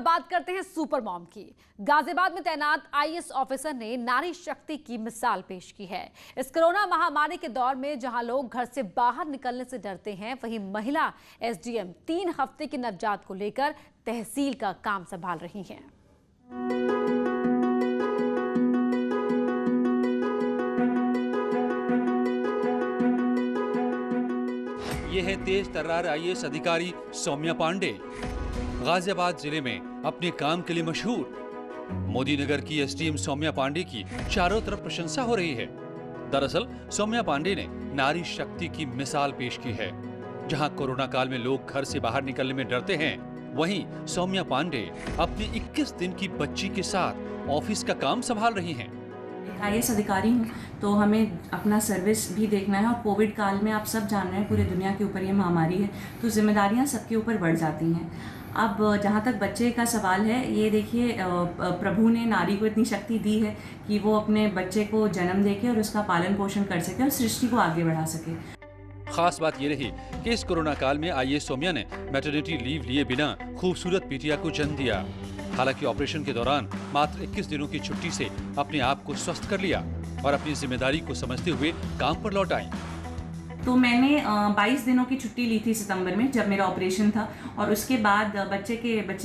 अब बात करते हैं सुपर मॉम की। गाजियाबाद में तैनात आईएएस ऑफिसर ने नारी शक्ति की मिसाल पेश की है। इस कोरोना महामारी के दौर में जहां लोग घर से बाहर निकलने से डरते हैं, वहीं महिला एसडीएम 3 हफ्ते की नवजात को लेकर तहसील का काम संभाल रही हैं। ये है तेज तर्रार आईएएस अधिकारी सौम्या पांडे। गाजियाबाद जिले में अपने काम के लिए मशहूर मोदी नगर की एसडीएम सौम्या पांडे की चारों तरफ प्रशंसा हो रही है। दरअसल सौम्या पांडे ने नारी शक्ति की मिसाल पेश की है। जहां कोरोना काल में लोग घर से बाहर निकलने में डरते हैं, वहीं सौम्या पांडे अपनी 21 दिन की बच्ची के साथ ऑफिस का काम संभाल रही हैं। आईएएस अधिकारी हूँ तो हमें अपना सर्विस भी देखना है, और कोविड काल में आप सब जान रहे हैं पूरी दुनिया के ऊपर ये महामारी है, तो जिम्मेदारियाँ सबके ऊपर बढ़ जाती हैं। अब जहाँ तक बच्चे का सवाल है, ये देखिए प्रभु ने नारी को इतनी शक्ति दी है कि वो अपने बच्चे को जन्म देके और उसका पालन पोषण कर सके और सृष्टि को आगे बढ़ा सके। खास बात ये रही कि इस कोरोना काल में आईएएस सौम्या ने मैटरनिटी लीव लिए बिना खूबसूरत बिटिया को जन्म दिया। हालांकि ऑपरेशन के दौरान मात्र 21 दिनों की छुट्टी से अपने आप को स्वस्थ कर लिया और अपनी जिम्मेदारी को समझते हुए काम पर लौट आई। तो मैंने 22 दिनों की छुट्टी ली थी सितंबर में, जब मेरा ऑपरेशन था, और उसके बाद बच्ची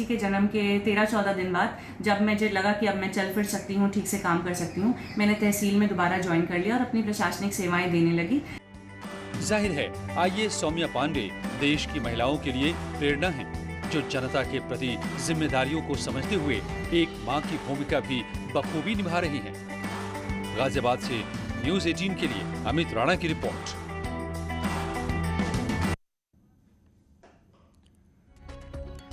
के जन्म के 13-14 दिन बाद जब मुझे लगा कि अब मैं चल फिर सकती हूँ, ठीक से काम कर सकती हूँ, मैंने तहसील में दोबारा ज्वाइन कर लिया और अपनी प्रशासनिक सेवाएं देने लगी। जाहिर है आईएएस सौम्या पांडे देश की महिलाओं के लिए प्रेरणा है, जो जनता के प्रति जिम्मेदारियों को समझते हुए एक मां की भूमिका भी बखूबी निभा रही हैं। गाजियाबाद से न्यूज़ 18 के लिए अमित राणा की रिपोर्ट।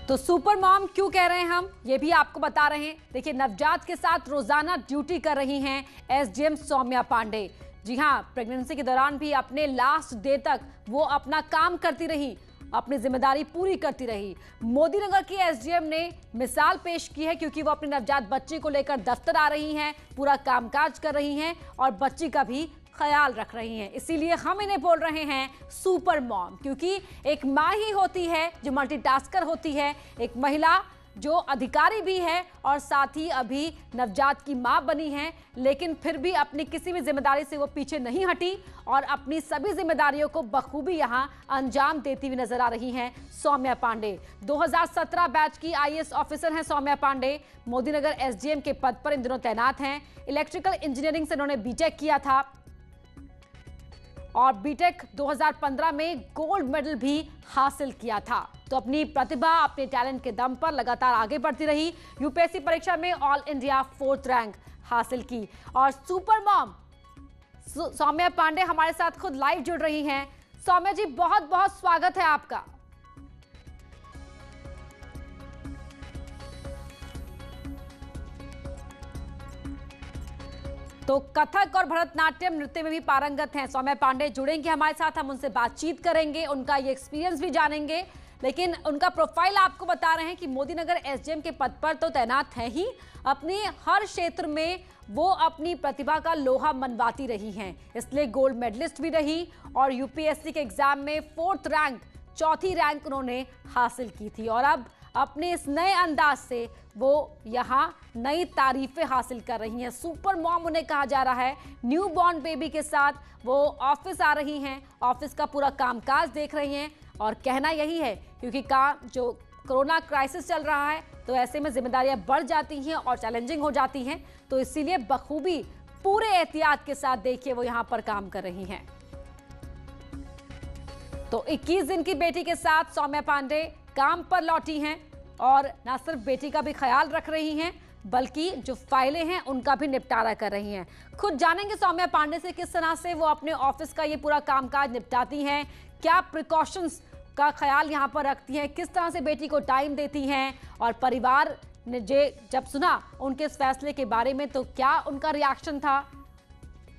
तो सुपर मॉम क्यों कह रहे हैं हम, ये भी आपको बता रहे हैं। देखिए, नवजात के साथ रोजाना ड्यूटी कर रही हैं एसडीएम सौम्या पांडे। जी हां, प्रेगनेंसी के दौरान भी अपने लास्ट डे तक वो अपना काम करती रही, अपनी जिम्मेदारी पूरी करती रही। मोदी नगर की एसडीएम ने मिसाल पेश की है, क्योंकि वो अपनी नवजात बच्ची को लेकर दफ्तर आ रही हैं, पूरा कामकाज कर रही हैं और बच्ची का भी ख्याल रख रही हैं। इसीलिए हम इन्हें बोल रहे हैं सुपर मॉम, क्योंकि एक माँ ही होती है जो मल्टीटास्कर होती है, एक महिला जो अधिकारी भी है और साथ ही अभी नवजात की मां बनी है, लेकिन फिर भी अपनी किसी भी जिम्मेदारी से वो पीछे नहीं हटी और अपनी सभी जिम्मेदारियों को बखूबी यहां अंजाम देती हुई नजर आ रही हैं सौम्या पांडे। 2017 बैच की आईएएस ऑफिसर हैं सौम्या पांडे। मोदी नगर एसडीएम के पद पर इन दिनों तैनात हैं। इलेक्ट्रिकल इंजीनियरिंग से इन्होंने बीटेक किया था और बीटेक 2015 में गोल्ड मेडल भी हासिल किया था। तो अपनी प्रतिभा, अपने टैलेंट के दम पर लगातार आगे बढ़ती रही। यूपीएससी परीक्षा में ऑल इंडिया 4th रैंक हासिल की। और सुपर मॉम सौम्या पांडे हमारे साथ खुद लाइव जुड़ रही हैं। सौम्या जी, बहुत बहुत स्वागत है आपका। तो कथक और भरतनाट्यम नृत्य में भी पारंगत हैं सौम्या पांडे। जुड़ेंगे हमारे साथ, हम उनसे बातचीत करेंगे, उनका ये एक्सपीरियंस भी जानेंगे। लेकिन उनका प्रोफाइल आपको बता रहे हैं कि मोदी नगर एसडीएम के पद पर तो तैनात है ही, अपनी हर क्षेत्र में वो अपनी प्रतिभा का लोहा मनवाती रही हैं। इसलिए गोल्ड मेडलिस्ट भी रही और यूपीएससी के एग्जाम में 4th रैंक, 4थी रैंक उन्होंने हासिल की थी। और अब अपने इस नए अंदाज से वो यहाँ नई तारीफें हासिल कर रही हैं। सुपर मॉम उन्हें कहा जा रहा है। न्यू बॉर्न बेबी के साथ वो ऑफिस आ रही हैं, ऑफिस का पूरा कामकाज देख रही हैं और कहना यही है, क्योंकि जो कोरोना क्राइसिस चल रहा है, तो ऐसे में जिम्मेदारियां बढ़ जाती हैं और चैलेंजिंग हो जाती हैं, तो इसीलिए बखूबी पूरे एहतियात के साथ देखिए वो यहाँ पर काम कर रही हैं। तो 21 दिन की बेटी के साथ सौम्या पांडे काम पर लौटी हैं और न सिर्फ बेटी का भी ख्याल रख रही हैं, बल्कि जो फाइलें हैं उनका भी निपटारा कर रही हैं। खुद जानेंगे सौम्या पांडे से किस तरह से वो अपने ऑफिस का ये पूरा कामकाज निपटाती हैं, क्या प्रिकॉशंस का ख्याल यहाँ पर रखती हैं, किस तरह से बेटी को टाइम देती हैं, और परिवार ने जब सुना उनके इस फैसले के बारे में तो क्या उनका रिएक्शन था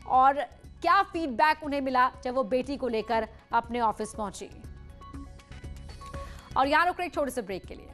और क्या फीडबैक उन्हें मिला जब वो बेटी को लेकर अपने ऑफिस पहुंची। और यहाँ रुक रहे एक छोटे से ब्रेक के लिए।